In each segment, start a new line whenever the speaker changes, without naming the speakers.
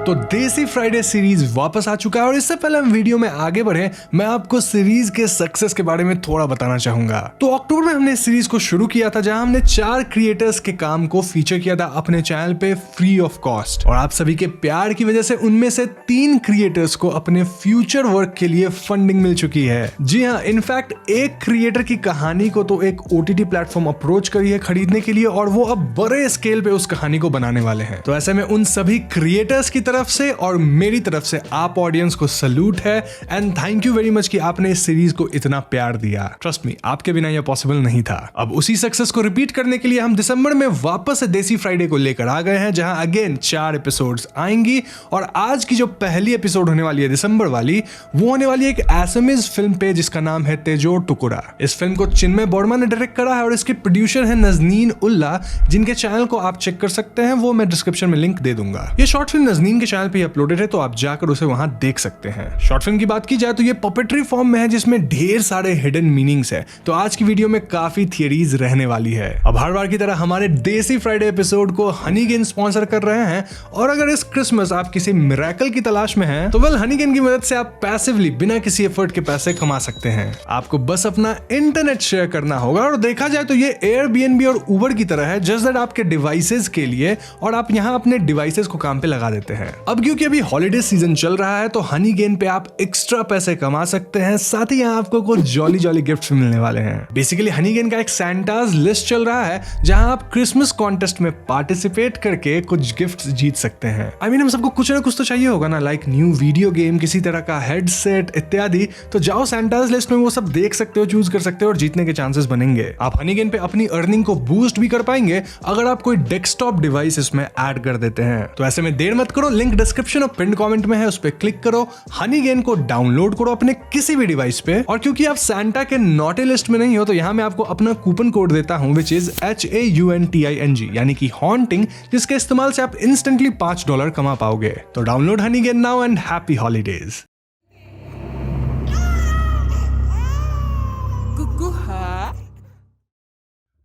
तो देसी Friday series वापस आ चुका है और इससे पहले हम वीडियो में आगे बढ़े मैं आपको सीरीज के सक्सेस के बारे में थोड़ा बताना चाहूंगा। तो अक्टूबर में हमने इस सीरीज को शुरू किया था जहां हमने 4 क्रिएटर्स के काम को फीचर किया था अपने चैनल पे फ्री ऑफ कॉस्ट और आप सभी के प्यार की वजह से उनमें से 3 क्रिएटर्स को अपने फ्यूचर वर्क के लिए फंडिंग मिल चुकी है। जी हाँ, इनफैक्ट एक क्रिएटर की कहानी को तो एक OTT प्लेटफॉर्म अप्रोच करी है खरीदने के लिए और वो अब बड़े स्केल पे उस कहानी को बनाने वाले हैं। तो ऐसे में उन सभी क्रिएटर्स की तरफ से और मेरी तरफ से आप ऑडियंस को सैल्यूट है and thank you very much कि आपने इस सीरीज को इतना प्यार दिया। ट्रस्ट मी, आपके बिना यह पॉसिबल नहीं था। अब उसी सक्सेस को रिपीट करने के लिए हम दिसंबर में वापस से देसी फ्राइडे को लेकर आ गए हैं जहां अगेन 4 एपिसोड्स आएंगी और आज की जो पहली एपिसोड होने वाली है दिसंबर वाली, वो होने वाली है एक असमीज फिल्म पे जिसका नाम है तेजो टुकुरा। इस फिल्म को चिन्मय बोर्मा ने डायरेक्ट करा है और इसके प्रोड्यूसर है नजनीन उल्ला, जिनके चैनल को आप चेक कर सकते हैं, वो मैं डिस्क्रिप्शन में लिंक दे दूंगा। ये शॉर्ट फिल्म नजनीन के चैनल पे अपलोडेड है तो आप जाकर उसे वहां देख सकते हैं। शॉर्ट फिल्म की बात की जाए तो ये पपेट्री फॉर्म में है जिसमें ढेर सारे हिडन मीनिंग्स है। तो आज की वीडियो में काफी थियरीज रहने वाली है। अब हर बार की तरह हमारे देसी फ्राइडे एपिसोड को हनीगेन स्पॉन्सर कर रहे हैं और अगर इस क्रिसमस आप किसी मिरेकल की तलाश में हैं तो वेल हनीगेन की मदद से आप पैसिवली बिना किसी एफर्ट के पैसे कमा सकते हैं। आपको बस अपना इंटरनेट शेयर करना होगा और देखा जाए तो ये एयरबीएनबी और उबर की तरह है, जस्ट दैट आपके डिवाइसेस के लिए और आप यहाँ अपने डिवाइसेस को काम पे लगा देते हैं। अब क्योंकि अभी हॉलिडे सीजन चल रहा है तो हनीगेन पे आप एक्स्ट्रा पैसे कमा सकते हैं, साथ ही यहाँ आपको कुछ जॉली जॉली गिफ्ट्स मिलने वाले हैं। बेसिकली हनीगेन का एक सैंटाज लिस्ट चल रहा है जहां आप क्रिसमस कॉन्टेस्ट में पार्टिसिपेट करके कुछ गिफ्ट्स जीत सकते हैं। आई मीन हम सबको कुछ ना कुछ तो चाहिए होगा ना, लाइक न्यू वीडियो गेम, किसी तरह का हेडसेट इत्यादि। तो जाओ सैंटाज लिस्ट में वो सब देख सकते हो, चूज कर सकते हो और जीतने के चांसेस बनेंगे। आप हनीगेन पे अपनी अर्निंग को बूस्ट भी कर पाएंगे अगर आप कोई डेस्कटॉप डिवाइस इसमें ऐड कर देते हैं। तो ऐसे में देर मत करो, लिंक डिस्क्रिप्शन और पिन कमेंट में है, उस पे क्लिक करो, हनीगेन को डाउनलोड करो अपने किसी भी डिवाइस पे। और क्योंकि आप सैंटा के नॉटी लिस्ट में नहीं हो तो यहाँ मैं आपको अपना कूपन कोड देता हूँ विच इज HAUNTING यानी कि हॉन्टिंग, जिसके इस्तेमाल से आप इंस्टेंटली $5 कमा पाओगे। तो download Honeygain now and happy holidays.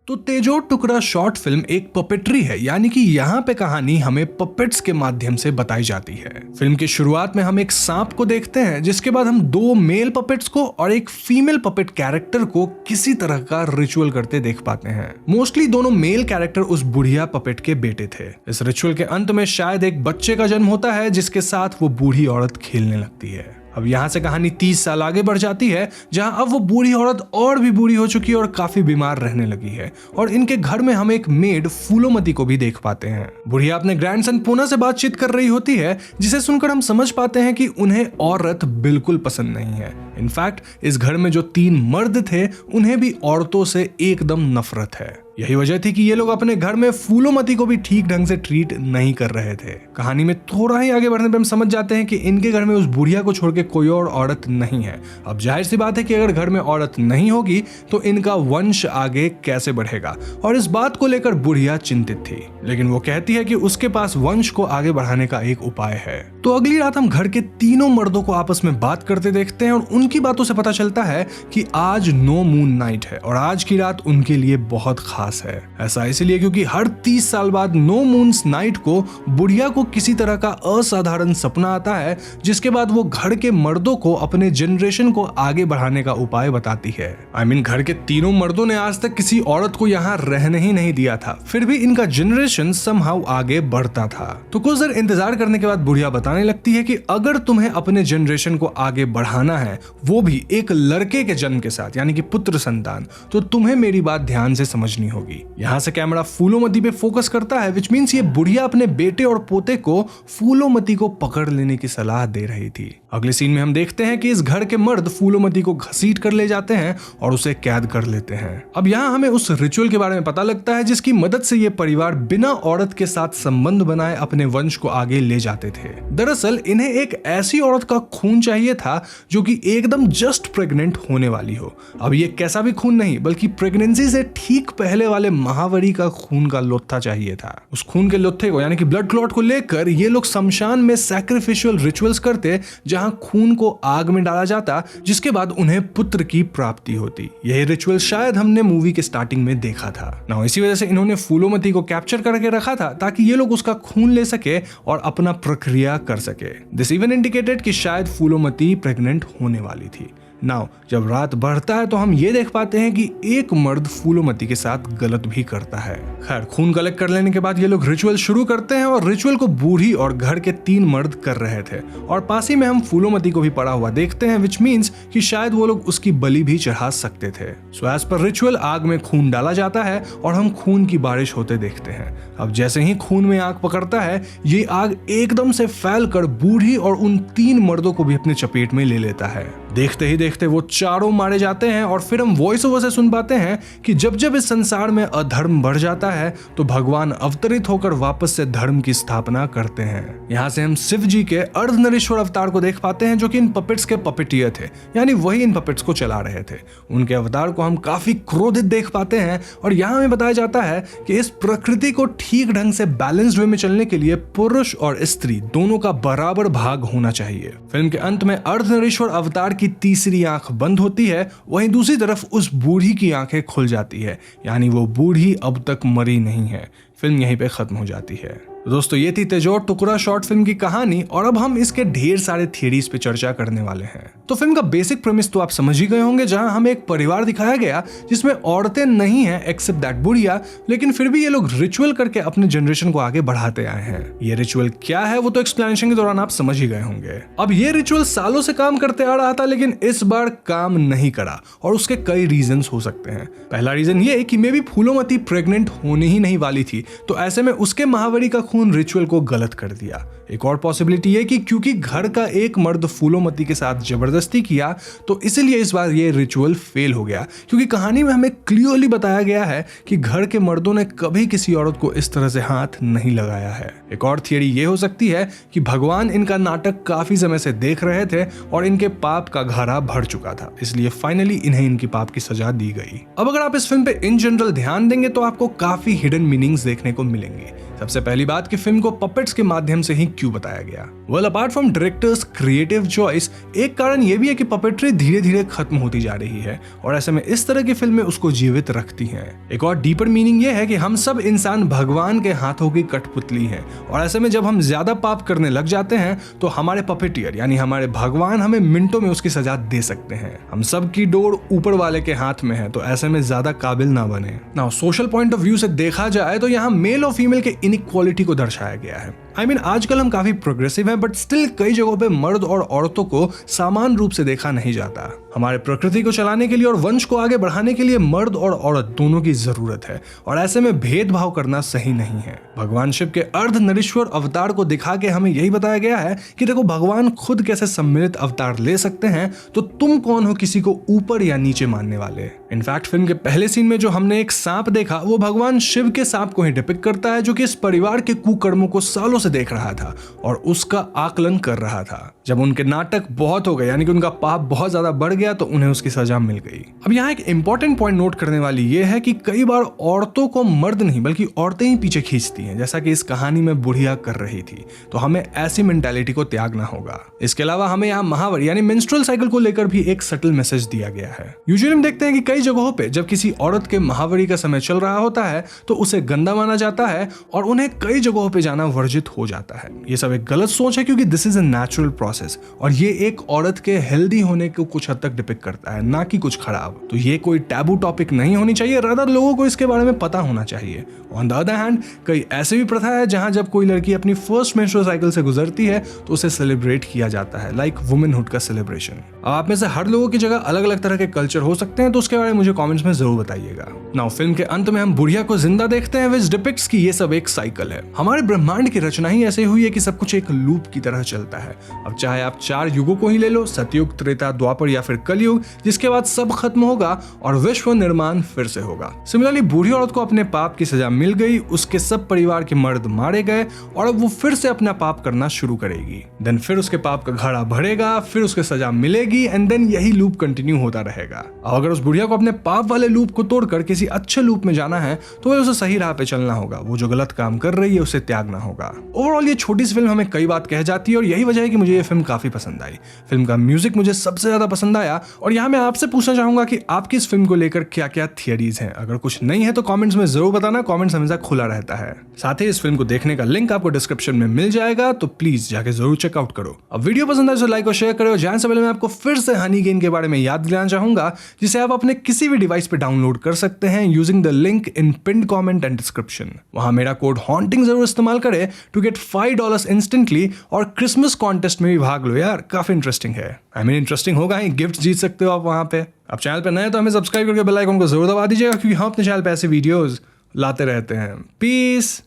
तो तेजो टुकड़ा शॉर्ट फिल्म एक पपेट्री है, यानी कि यहाँ पे कहानी हमें पपेट्स के माध्यम से बताई जाती है। फिल्म की शुरुआत में हम एक सांप को देखते हैं, जिसके बाद हम 2 मेल पपेट्स को और एक फीमेल पपेट कैरेक्टर को किसी तरह का रिचुअल करते देख पाते हैं। मोस्टली दोनों मेल कैरेक्टर उस बुढ़िया पपेट के बेटे थे। इस रिचुअल के अंत में शायद एक बच्चे का जन्म होता है जिसके साथ वो बूढ़ी औरत खेलने लगती है। अब यहाँ से कहानी 30 साल आगे बढ़ जाती है जहाँ अब वो बूढ़ी औरत और भी बूढ़ी हो चुकी है और काफी बीमार रहने लगी है और इनके घर में हम एक मेड फूलोमती को भी देख पाते हैं। बुढ़िया अपने ग्रैंडसन पूना से बातचीत कर रही होती है, जिसे सुनकर हम समझ पाते हैं कि उन्हें औरत बिल्कुल पसंद नहीं है। इनफैक्ट इस घर में जो 3 मर्द थे उन्हें भी औरतों से एकदम नफरत है। यही वजह थी कि ये लोग अपने घर में फूलोमती को भी ठीक ढंग से ट्रीट नहीं कर रहे थे। कहानी में थोड़ा ही आगे बढ़ने पे हम समझ जाते हैं कि इनके घर में उस बुढ़िया को छोड़ के कोई और औरत नहीं है। अब जाहिर सी बात है कि अगर घर में औरत नहीं होगी तो इनका वंश आगे कैसे बढ़ेगा, और इस बात को लेकर बुढ़िया चिंतित थी। लेकिन वो कहती है कि उसके पास वंश को आगे बढ़ाने का एक उपाय है। तो अगली रात हम घर के तीनों मर्दों को आपस में बात करते देखते हैं और उनकी बातों से पता चलता है कि आज नो मून नाइट है और आज की रात उनके लिए बहुत खास है। ऐसा इसलिए क्योंकि हर 30 साल बाद नो मून्स नाइट को बुढ़िया को किसी तरह का असाधारण सपना आता है, जिसके बाद वो घर के मर्दों को अपने जनरेशन को आगे बढ़ाने का उपाय बताती है। आई मीन घर के तीनों मर्दों ने आज तक किसी औरत को यहाँ रहने ही नहीं दिया था, फिर भी इनका जनरेशन समहाउ आगे बढ़ता था। तो कुछ देर इंतजार करने के बाद बुढ़िया बताने लगती है कि अगर तुम्हें अपने जनरेशन को आगे बढ़ाना है, वो भी एक लड़के के जन्म के साथ, यानी कि पुत्र संतान, तो तुम्हें मेरी बात ध्यान से समझनी होगी। यहाँ से कैमरा फूलोमती पे फोकस करता है, विच मीन्स ये बुढ़िया अपने बेटे और पोते को फूलोमती को पकड़ लेने की सलाह दे रही थी। अगले सीन में हम देखते हैं कि इस घर के मर्द फूलोमती को घसीट कर ले जाते हैं और उसे कैद कर लेते हैं। अब यहाँ हमें उस रिचुअल के बारे में पता लगता है जिसकी मदद से ये परिवार बिना औरत के साथ संबंध बनाए अपने वंश को आगे ले जाते थे। दरअसल इन्हें एक ऐसी औरत का खून चाहिए था जो कि एकदम जस्ट प्रेग्नेंट होने वाली हो। अब ये कैसा भी खून नहीं, बल्कि प्रेगनेंसी से ठीक पहले गले वाले महावरी का खून का लोत्था चाहिए था। उस खून के लोत्थे को यानी कि ब्लड क्लॉट को लेकर ये लोग शमशान में सैक्रिफिशियल रिचुअल्स करते, जहां खून को आग में डाला जाता, जिसके बाद उन्हें पुत्र की प्राप्ति होती। यही रिचुअल शायद हमने मूवी के स्टार्टिंग में देखा था ना। इसी वजह से इन्होंने फूलोमती को कैप्चर करके रखा था ताकि ये लोग उसका खून ले सके और अपना प्रक्रिया कर सके। दिस इवन इंडिकेटेड कि शायद फूलोमती प्रेग्नेंट होने वाली थी। नाउ जब रात बढ़ता है तो हम ये देख पाते हैं कि एक मर्द फूलोमती के साथ गलत भी करता है। खैर, खून कलेक्ट कर लेने के बाद ये लोग रिचुअल शुरू करते हैं और रिचुअल को बूढ़ी और घर के 3 मर्द कर रहे थे और पास ही में हम फूलोमती को भी पड़ा हुआ देखते हैं, विच मीन्स कि शायद वो लोग उसकी बलि भी चढ़ा सकते थे। सो एज पर रिचुअल आग में खून डाला जाता है और हम खून की बारिश होते देखते हैं। अब जैसे ही खून में आग पकड़ता है, ये आग एकदम से फैलकर बूढ़ी और उन 3 मर्दों को भी अपने चपेट में ले लेता है। देखते ही देखते वो चारों मारे जाते हैं और फिर हम वॉइस ओवर से सुन पाते हैं कि जब जब इस संसार में अधर्म बढ़ जाता है तो भगवान अवतरित होकर वापस से धर्म की स्थापना करते हैं। यहाँ से हम शिव जी के अर्धनरीश्वर अवतार को देख पाते हैं, जो कि इन पपेट्स के पपेटियर थे, यानी वही इन पपेट्स को चला रहे थे। उनके अवतार को हम काफी क्रोधित देख पाते हैं और यहाँ हमें बताया जाता है कि इस प्रकृति को ठीक ढंग से बैलेंस्ड वे में चलने के लिए पुरुष और स्त्री दोनों का बराबर भाग होना चाहिए। फिल्म के अंत में अर्धनरीश्वर अवतार की तीसरी आंख बंद होती है, वहीं दूसरी तरफ उस बूढ़ी की आंखें खुल जाती है, यानी वो बूढ़ी अब तक मरी नहीं है। फिल्म यहीं पे खत्म हो जाती है। दोस्तों, ये थी तेजोर टुकड़ा शॉर्ट फिल्म की कहानी और अब हम इसके ढेर सारे थियरीज पे चर्चा करने वाले हैं। तो फिल्म का बेसिक प्रेमिस तो आप समझ ही गए होंगे, जहां हमें एक परिवार दिखाया गया जिसमें औरतें नहीं हैं एक्सेप्ट दैट बुढ़िया, लेकिन फिर भी ये लोग रिचुअल करके अपने जनरेशन को आगे बढ़ाते आए हैं। ये रिचुअल क्या है वो तो एक्सप्लेनेशन के दौरान आप समझ ही गए होंगे। अब ये रिचुअल सालों से काम करते आ रहा था, लेकिन इस बार काम नहीं करा और उसके कई रीजंस हो सकते हैं। पहला रीजन ये कि मे बी फूलोमती प्रेग्नेंट होने ही नहीं वाली थी, तो ऐसे में उसके महावरी का खून रिचुअल को गलत कर दिया। एक और पॉसिबिलिटी है कि क्योंकि घर का एक मर्द फूलोमती के साथ जबरदस्ती किया, तो इसलिए इस बार ये रिचुअल फेल हो गया, क्योंकि कहानी में हमें क्लियरली बताया गया है कि घर के मर्दों ने कभी किसी औरत को इस तरह से हाथ नहीं लगाया है। एक और थियरी ये हो सकती है कि भगवान इनका नाटक काफी समय से देख रहे थे और इनके पाप का घारा भर चुका था, इसलिए फाइनली इन्हें इनकी पाप की सजा दी गई। अब अगर आप इस फिल्म पे इन जनरल ध्यान देंगे तो आपको काफी हिडन मीनिंग्स देखने को मिलेंगे। सबसे पहली बात कि फिल्म को पपेट्स के माध्यम से ही क्यों बताया गया। Well, apart from directors creative choice, एक कारण यह भी है कि पपेट्री धीरे धीरे खत्म होती जा रही है और ऐसे में इस तरह की फिल्में उसको जीवित रखती हैं। एक और डीपर मीनिंग यह है कि हम सब इंसान भगवान के हाथों की कठपुतली हैं और ऐसे में जब हम ज्यादा पाप करने लग जाते हैं तो हमारे पपेटियर यानी हमारे भगवान हमें मिनटों में उसकी सजा दे सकते हैं। हम सब की डोर ऊपर वाले के हाथ में है, तो ऐसे में ज्यादा काबिल ना बने। Now social point of view से देखा जाए तो यहाँ मेल और फीमेल के इनइक्वालिटी को दर्शाया गया है। आजकल हम काफी प्रोग्रेसिव हैं, बट स्टिल कई जगहों पे मर्द और औरतों को समान रूप से देखा नहीं जाता। हमारे प्रकृति को चलाने के लिए और वंश को आगे बढ़ाने के लिए मर्द और औरत दोनों की जरूरत है और ऐसे में भेदभाव करना सही नहीं है। भगवान शिव के अर्धनरीश्वर अवतार को दिखा के हमें यही बताया गया है कि देखो, भगवान खुद कैसे सम्मिलित अवतार ले सकते हैं, तो तुम कौन हो किसी को ऊपर या नीचे मानने वाले। इनफैक्ट फिल्म के पहले सीन में जो हमने एक सांप देखा, वो भगवान शिव के सांप को ही डिपिक्ट करता है, जो कि इस परिवार के कुकर्मों को सालों से देख रहा था और उसका आकलन कर रहा था। जब उनके नाटक बहुत हो गए, यानी कि उनका पाप बहुत ज्यादा बढ़ गया, तो उन्हें उसकी सजा मिल गई। अब यहाँ एक इंपॉर्टेंट पॉइंट नोट करने वाली ये है कि कई बार औरतों को मर्द नहीं बल्कि औरतें ही पीछे खींचती हैं, जैसा कि इस कहानी में बुढ़िया कर रही थी। तो हमें ऐसी मेंटालिटी को त्यागना होगा। इसके अलावा हमें यहाँ महावरी यानी मेंस्ट्रुअल साइकिल को लेकर भी एक सटल मैसेज दिया गया है। यूजुअली हम देखते हैं कि कई जगहों पे जब किसी औरत के महावरी का समय चल रहा होता है तो उसे गंदा माना जाता है और उन्हें कई जगहों पे जाना वर्जित हो जाता है। ये सब एक गलत सोच है, क्योंकि this is a natural process और ये एक औरत के हेल्दी होने को कुछ हद तक डिपिक्ट करता है, ना कि कुछ खराब। तो ये कोई टैबू टॉपिक नहीं होनी चाहिए, रादर लोगों को इसके बारे में पता होना चाहिए। ऑन द अदर हैंड, कई ऐसे भी प्रथा है जहां जब कोई लड़की अपनी फर्स्ट मेंस्ट्रुअल साइकिल से गुजरती है तो उसे सेलिब्रेट किया जाता है, लाइक वुमेनहुड का सेलिब्रेशन। आप में से हर लोगों की जगह अलग अलग तरह के कल्चर हो सकते हैं, तो उसके बारे में मुझे कमेंट्स में जरूर बताइएगा। नाउ फिल्म के अंत में हम बुढ़िया को जिंदा देखते हैं, विच डिपिक्ट्स कि ये सब एक साइकिल है। हमारे ब्रह्मांड की रचना ही ऐसे हुई है कि सब कुछ एक लूप की तरह चलता है। अब चाहे आप 4 युगों को ही ले लो, सतयुग, त्रेता, द्वापर या फिर कलयुग, जिसके बाद सब खत्म होगा और विश्व निर्माण फिर से होगा। सिमिलरली बूढ़ी औरत को अपने पाप की सजा मिल गई, उसके सब परिवार के मर्द मारे गए और अब वो फिर से अपना पाप करना शुरू करेगी। देन फिर उसके पाप का घड़ा भरेगा, फिर उसके सजा मिलेगी एंड देन यही लूप कंटिन्यू होता रहेगा। अब अगर उस बुढ़िया को अपने पाप वाले लूप को तोड़कर किसी अच्छे लूप में जाना है तो वह उसे सही राह पे चलना होगा। वो जो गलत काम कर रही है उसे त्यागना होगा। ओवरऑल ये छोटी सी फिल्म हमें कई बात कह जाती है और यही वजह है कि मुझे ये फिल्म काफी पसंद आई। फिल्म का म्यूजिक मुझे सबसे ज्यादा पसंद आया और यहाँ मैं आपसे पूछना चाहूंगा कि आपकी इस फिल्म को लेकर क्या क्या थियरीज हैं। अगर कुछ नहीं है तो कमेंट्स में जरूर बताना, कमेंट्स हमेशा खुला रहता है। साथ ही इस फिल्म को देखने का लिंक आपको डिस्क्रिप्शन में मिल जाएगा, तो प्लीज जाके जरूर चेकआउट करो। अब वीडियो पसंद आए तो लाइक और शेयर करो। जाने से पहले मैं आपको फिर से हनी गेन के बारे में याद दिलाना चाहूंगा, जिसे आप अपने किसी भी डिवाइस पे डाउनलोड कर सकते हैं using the link in pinned comment and description. वहां मेरा कोड हॉन्टिंग जरूर इस्तेमाल करें टू गेट $5 इंस्टेंटली और क्रिसमस कॉन्टेस्ट में भी भाग लो यार, काफी इंटरेस्टिंग है। इंटरेस्टिंग होगा ही, गिफ्ट जीत सकते हो आप वहां पे। अब चैनल पे नए तो हमें सब्सक्राइब करके बेल आइकन को जरूर दबा दीजिएगा, क्योंकि हम अपने चैनल पे ऐसे वीडियोस लाते रहते हैं। पीस।